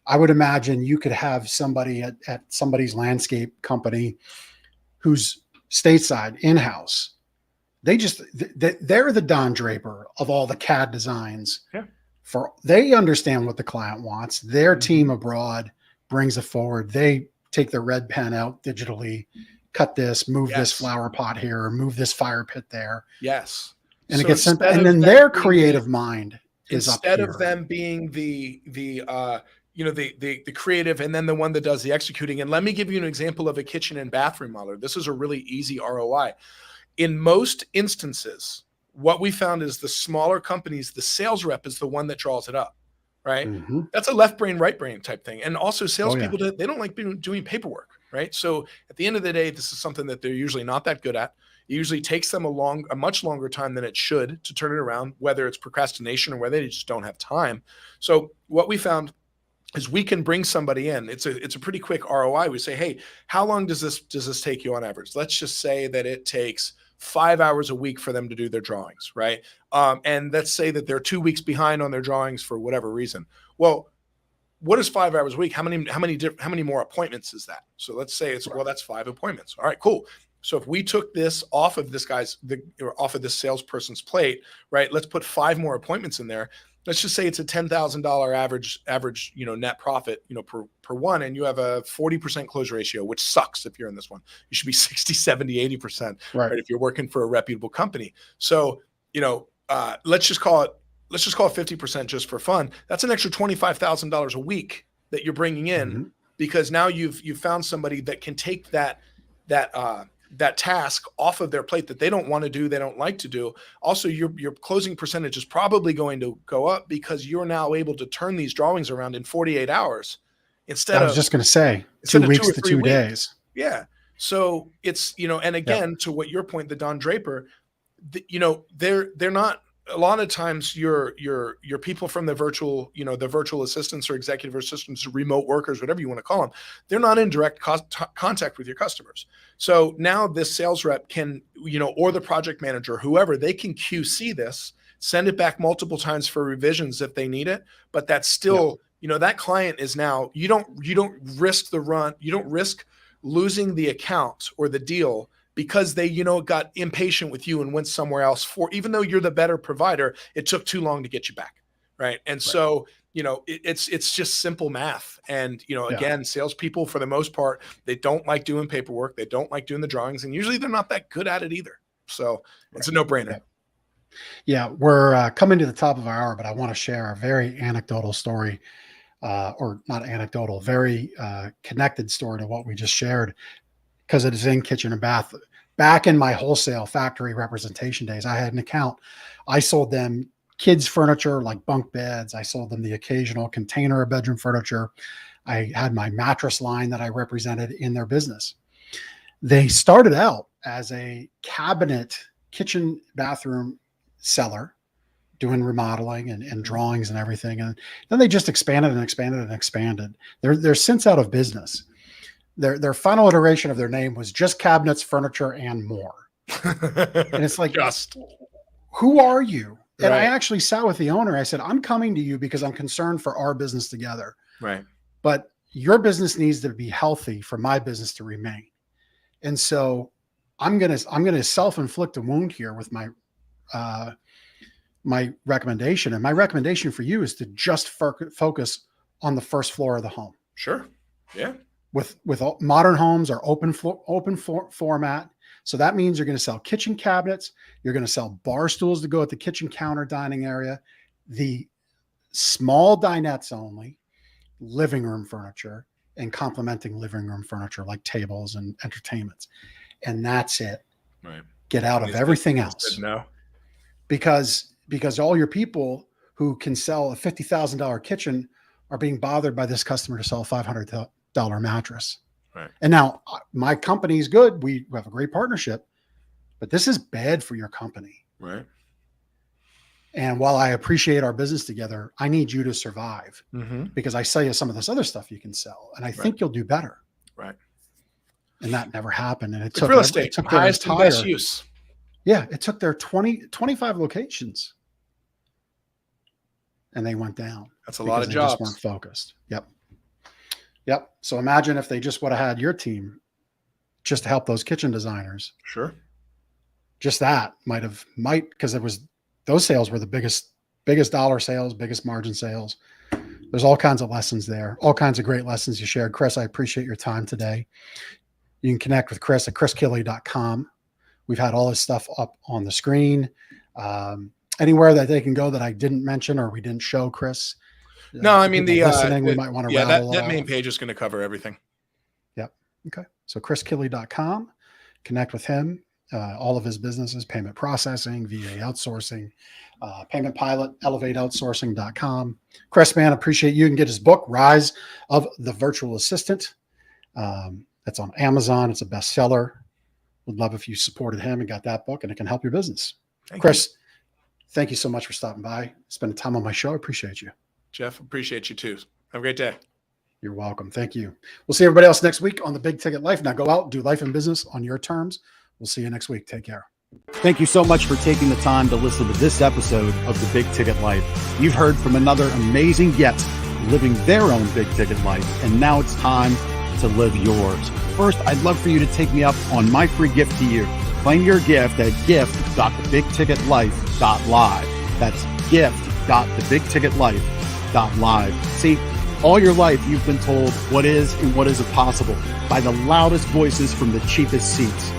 I would imagine you could have somebody at somebody's landscape company who's stateside in-house. They're the Don Draper of all the CAD designs. Yeah. They understand what the client wants. Their team abroad brings it forward. They take their red pen out digitally, cut this, move this flower pot here, or move this fire pit there. Yes. And it gets sent, and then their creative mind is up here. Instead of them being the creative, and then the one that does the executing. And let me give you an example of a kitchen and bath remodeler. This is a really easy ROI. In most instances, what we found is the smaller companies, the sales rep is the one that draws it up, right? That's a left brain, right brain type thing. And also salespeople, they don't like doing paperwork, right? So at the end of the day, this is something that they're usually not that good at. It usually takes them a much longer time than it should to turn it around, whether it's procrastination or whether they just don't have time. So what we found is we can bring somebody in. It's a pretty quick ROI. We say, hey, how long does this take you on average? Let's just say that it takes 5 hours a week for them to do their drawings, right? And let's say that they're 2 weeks behind on their drawings for whatever reason. Well, what is 5 hours a week? How many more appointments is that? So let's say that's 5 appointments. All right, cool. So if we took this off of this off of this salesperson's plate, right? Let's put 5 more appointments in there. Let's just say it's a $10,000 average, net profit, per one, and you have a 40% close ratio, which sucks if you're in this one. You should be 60, 70, 80%, right? If you're working for a reputable company. So, let's just call it 50% just for fun. That's an extra $25,000 a week that you're bringing in, because now you've found somebody that can take that task off of their plate that they don't want to do, they don't like to do. Also, your closing percentage is probably going to go up because you're now able to turn these drawings around in 48 hours instead of, I was just going to say, 2 weeks to 2 days. Yeah. So it's, and again, to what your point, the Don Draper, they're not, a lot of times your people from the virtual assistants or executive assistants, remote workers, whatever you want to call them, they're not in direct contact with your customers. So now this sales rep can, or the project manager, whoever, they can QC this, send it back multiple times for revisions if they need it. But that's still, that client is now, you don't risk the run, you don't risk losing the account or the deal because they, got impatient with you and went somewhere else even though you're the better provider, it took too long to get you back. Right. And so, it's just simple math. And, again, salespeople, for the most part, they don't like doing paperwork. They don't like doing the drawings, and usually they're not that good at it either. So it's a no-brainer. Yeah. We're coming to the top of our hour, but I want to share a very anecdotal story, or not anecdotal, very connected story to what we just shared, because it is in kitchen and bath. Back in my wholesale factory representation days, I had an account. I sold them kids' furniture like bunk beds. I sold them the occasional container of bedroom furniture. I had my mattress line that I represented in their business. They started out as a cabinet kitchen bathroom seller, doing remodeling and drawings and everything. And then they just expanded and expanded and expanded. They're since out of business. their final iteration of their name was Just Cabinets, Furniture, and More. And it's like, who are you? And I actually sat with the owner. I said, I'm coming to you because I'm concerned for our business together. Right. But your business needs to be healthy for my business to remain. And so I'm gonna self-inflict a wound here with my my recommendation. And my recommendation for you is to just focus on the first floor of the home. Sure. Yeah. With modern homes are open format. So that means you're going to sell kitchen cabinets. You're going to sell bar stools to go at the kitchen counter dining area, the small dinettes only, living room furniture, and complementing living room furniture like tables and entertainments. And that's it. Right. Get out of everything else. No. Because all your people who can sell a $50,000 kitchen are being bothered by this customer to sell a $500 mattress. Right. And now my company is good. We have a great partnership, but this is bad for your company. Right. And while I appreciate our business together, I need you to survive because I sell you some of this other stuff you can sell, and I think you'll do better. Right. And that never happened. And it It's took real estate. It took Highest and best use. Yeah. It took their 25 locations and they went down. That's a lot of they jobs. Just weren't focused. Yep. So imagine if they just would have had your team just to help those kitchen designers. Sure. Just that because it was, those sales were the biggest dollar sales, biggest margin sales. There's all kinds of lessons there, all kinds of great lessons you shared. Chris, I appreciate your time today. You can connect with Chris at chriskille.com. We've had all this stuff up on the screen. Anywhere that they can go that I didn't mention or we didn't show, Chris. No, I mean, we might want to that main page is going to cover everything. Yep. Okay. So chriskille.com, connect with him, all of his businesses, payment processing, VA outsourcing, payment pilot, elevateoutsourcing.com. Chris, man, appreciate you. You can get his book, Rise of the Virtual Assistant. That's on Amazon. It's a bestseller. Would love if you supported him and got that book, and it can help your business. Chris, thank you so much for stopping by, spending time on my show. I appreciate you. Jeff, appreciate you too. Have a great day. You're welcome. Thank you. We'll see everybody else next week on the Big Ticket Life. Now go out and do life and business on your terms. We'll see you next week. Take care. Thank you so much for taking the time to listen to this episode of The Big Ticket Life. You've heard from another amazing guest living their own big ticket life, and now it's time to live yours. First, I'd love for you to take me up on my free gift to you. Claim your gift at gift.thebigticketlife.live. That's gift.thebigticketlife.live. See, all your life you've been told what is and what isn't possible by the loudest voices from the cheapest seats.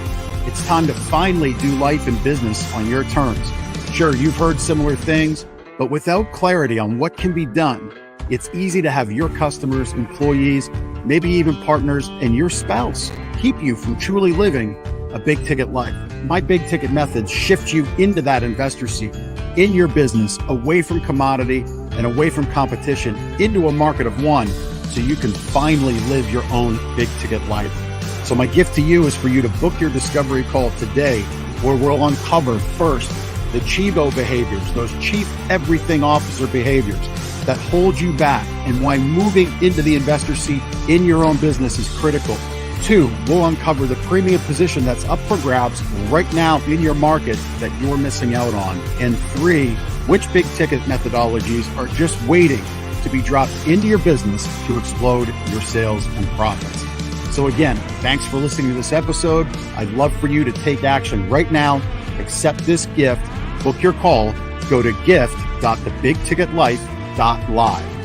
It's time to finally do life and business on your terms. Sure, you've heard similar things, but without clarity on what can be done, it's easy to have your customers, employees, maybe even partners, and your spouse keep you from truly living a big ticket life. My big ticket methods shift you into that investor seat in your business, away from commodity and away from competition, into a market of one, so you can finally live your own big ticket life. So my gift to you is for you to book your discovery call today, where we'll uncover first the Chivo behaviors, those chief everything officer behaviors that hold you back, and why moving into the investor seat in your own business is critical. 2, we'll uncover the premium position that's up for grabs right now in your market that you're missing out on. And 3, which big ticket methodologies are just waiting to be dropped into your business to explode your sales and profits. So again, thanks for listening to this episode. I'd love for you to take action right now. Accept this gift. Book your call. Go to gift.thebigticketlife.live.